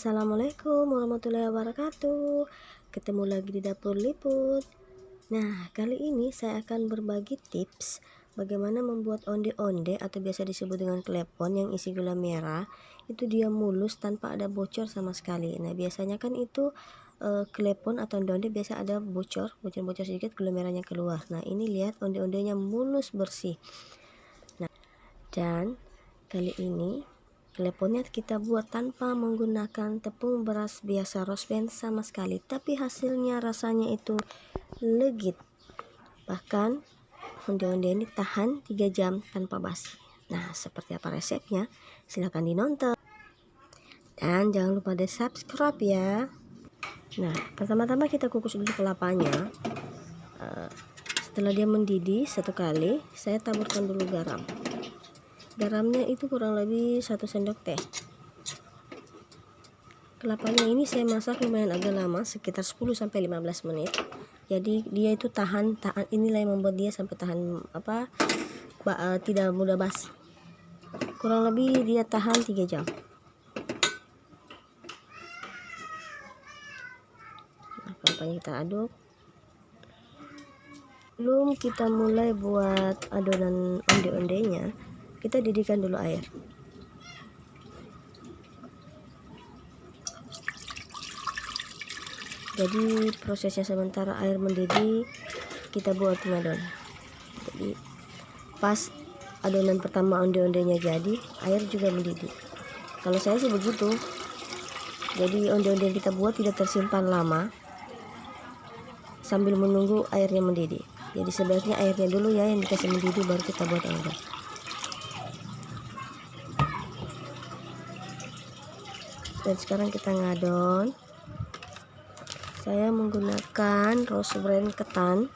Assalamualaikum warahmatullahi wabarakatuh. Ketemu lagi di Dapur Liput. Nah, kali ini saya akan berbagi tips bagaimana membuat onde-onde atau biasa disebut dengan klepon yang isi gula merah. Itu dia mulus tanpa ada bocor sama sekali. Nah, biasanya kan itu klepon atau onde-onde biasa ada bocor sedikit, gula merahnya keluar. Nah, ini lihat onde-ondenya mulus bersih. Nah, dan kali ini kleponnya kita buat tanpa menggunakan tepung beras biasa rosben sama sekali, tapi hasilnya rasanya itu legit. Bahkan onde-onde ini tahan 3 jam tanpa basi. Nah, seperti apa resepnya? Silahkan dinonton. Dan jangan lupa di subscribe ya. Nah, pertama-tama kita kukus dulu kelapanya. Setelah dia mendidih 1 kali, saya taburkan dulu garam. Garamnya itu kurang lebih 1 sendok teh. Kelapanya ini saya masak lumayan agak lama, sekitar 10-15 menit. Jadi dia itu tahan inilah yang membuat dia sampai tahan tidak mudah basi. Kurang lebih dia tahan 3 jam. Nah, kelapanya kita aduk. Sebelum kita mulai buat adonan onde-ondenya, kita didihkan dulu air. Jadi prosesnya sementara air mendidih, kita buat pengadon. Jadi pas adonan pertama onde-ondenya jadi, air juga mendidih. Kalau saya sih begitu. Jadi onde-onde yang kita buat tidak tersimpan lama sambil menunggu airnya mendidih. Jadi sebaiknya airnya dulu ya yang dikasih mendidih, baru kita buat onde. Dan sekarang kita ngadon. Saya menggunakan rose brand ketan.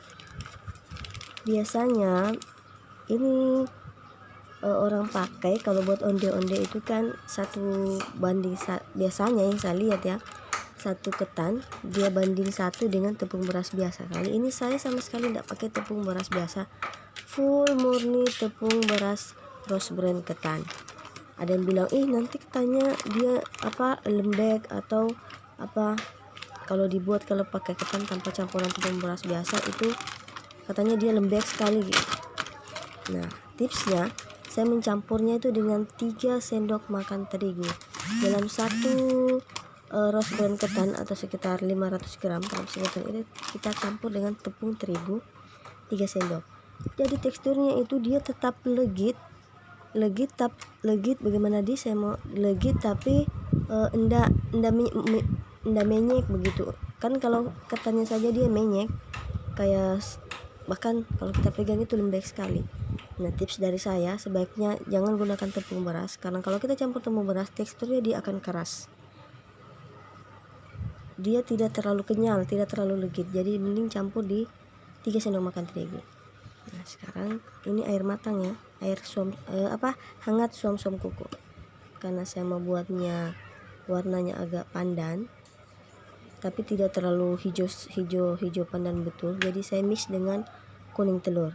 Biasanya ini orang pakai kalau buat onde-onde itu kan biasanya yang saya lihat ya, 1 ketan dia banding 1 dengan tepung beras biasa. Kali ini saya sama sekali tidak pakai tepung beras biasa, full murni tepung beras rose brand ketan. Ada yang bilang nanti ketannya dia lembek atau apa. Kalau pakai ketan tanpa campuran tepung beras biasa itu katanya dia lembek sekali gitu. Nah, tipsnya saya mencampurnya itu dengan 3 sendok makan terigu dalam 1 rose brand ketan atau sekitar 500 gram. Dalam sekitar ini kita campur dengan tepung terigu 3 sendok. Jadi teksturnya itu dia tetap legit bagaimana saya mau legit tapi enggak menyek begitu. Kan kalau ketannya saja dia menyek, kayak bahkan kalau kita pegang itu lembek sekali. Nah, tips dari saya sebaiknya jangan gunakan tepung beras, karena kalau kita campur tepung beras teksturnya dia akan keras. Dia tidak terlalu kenyal, tidak terlalu legit. Jadi mending campur di 3 sendok makan terigu. Nah, sekarang ini air matang ya, air hangat suam-suam kuku. Karena saya mau buatnya warnanya agak pandan, tapi tidak terlalu hijau pandan betul. Jadi saya mix dengan kuning telur.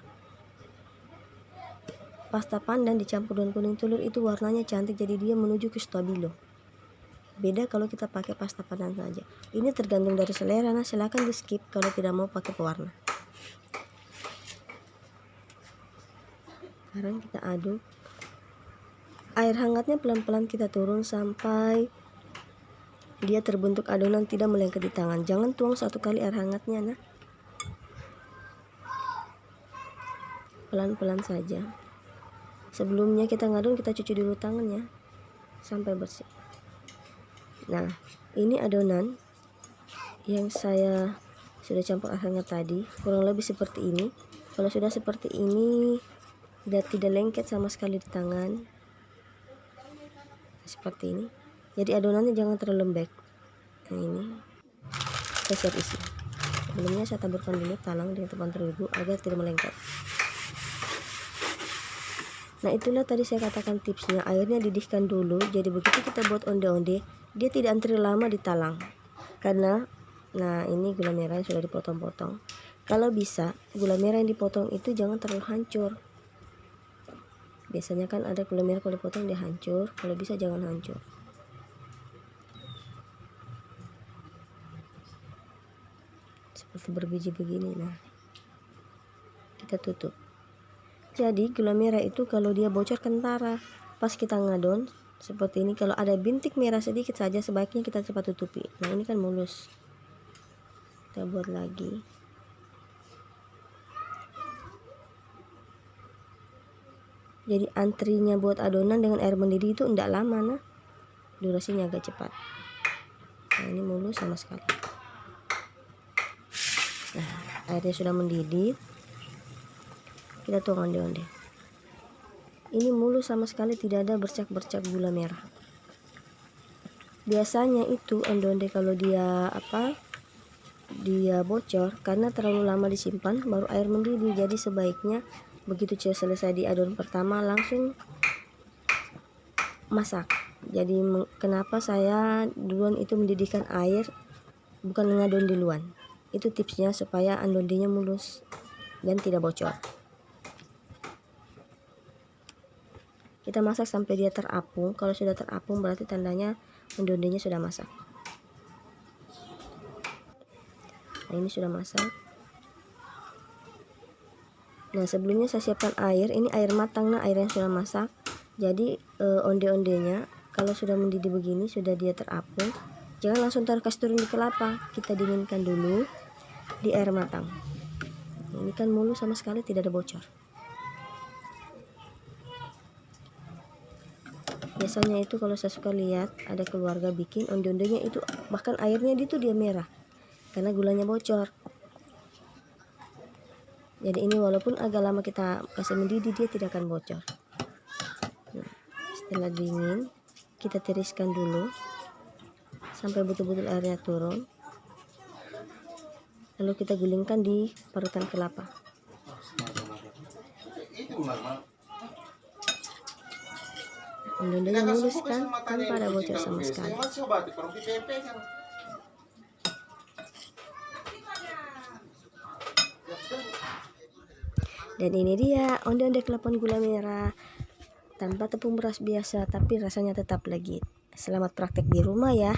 Pasta pandan dicampur dengan kuning telur itu warnanya cantik, jadi dia menuju ke stabilo. Beda kalau kita pakai pasta pandan saja. Ini tergantung dari selera, nah silakan di skip kalau tidak mau pakai pewarna. Sekarang kita aduk. Air hangatnya pelan-pelan kita turun sampai dia terbentuk adonan tidak melengket di tangan. Jangan tuang 1 kali air hangatnya, nah. Pelan-pelan saja. Sebelumnya kita ngadon, kita cuci dulu tangannya sampai bersih. Nah, ini adonan yang saya sudah campur air hangat tadi, kurang lebih seperti ini. Kalau sudah seperti ini tidak lengket sama sekali di tangan, seperti ini. Jadi adonannya jangan terlalu lembek. Nah, ini saya siap isi. Sebelumnya saya taburkan dulu talang dengan tepung terigu agar tidak melengket. Nah, itulah tadi saya katakan tipsnya, airnya didihkan dulu. Jadi begitu kita buat onde-onde, dia tidak antri lama di talang. Karena ini gula merah yang sudah dipotong-potong. Kalau bisa gula merah yang dipotong itu jangan terlalu hancur. Biasanya kan ada gula merah kalau dipotong dia hancur, kalau bisa jangan hancur. atau berbiji begini. Nah, kita tutup. Jadi gula merah itu kalau dia bocor kentara, pas kita ngadon seperti ini, kalau ada bintik merah sedikit saja sebaiknya kita cepat tutupi. Nah, ini kan mulus, kita buat lagi. Jadi antrinya buat adonan dengan air mendidih itu tidak lama, nah durasinya agak cepat. Nah, ini mulus sama sekali. Nah, airnya sudah mendidih, kita tuang onde-onde. Ini mulus sama sekali, tidak ada bercak-bercak gula merah. Biasanya itu onde-onde kalau dia bocor karena terlalu lama disimpan baru air mendidih. Jadi sebaiknya begitu selesai di adon pertama langsung masak. Jadi kenapa saya duluan itu mendidihkan air, bukan ngadon duluan. Itu tipsnya supaya ondenya mulus dan tidak bocor. Kita masak sampai dia terapung. Kalau sudah terapung berarti tandanya ondenya sudah masak. Nah, ini sudah masak. Nah, sebelumnya saya siapkan air. Ini air matang, nah air yang sudah masak. Jadi onde-ondenya kalau sudah mendidih begini, sudah dia terapung, jangan langsung kasih turun di kelapa. Kita dinginkan dulu di air matang. Ini kan mulus sama sekali, tidak ada bocor. Biasanya itu kalau saya suka lihat ada keluarga bikin onde-ondenya itu bahkan airnya itu dia merah karena gulanya bocor. Jadi ini walaupun agak lama kita kasih mendidih, dia tidak akan bocor. Nah, setelah dingin kita tiriskan dulu sampai betul-betul airnya turun, lalu kita gulingkan di parutan kelapa. Ondenya mulus kan, tanpa ada bocor sama sekali. Dan ini dia onde-onde kelapan gula merah tanpa tepung beras biasa, tapi rasanya tetap legit. Selamat praktek di rumah ya.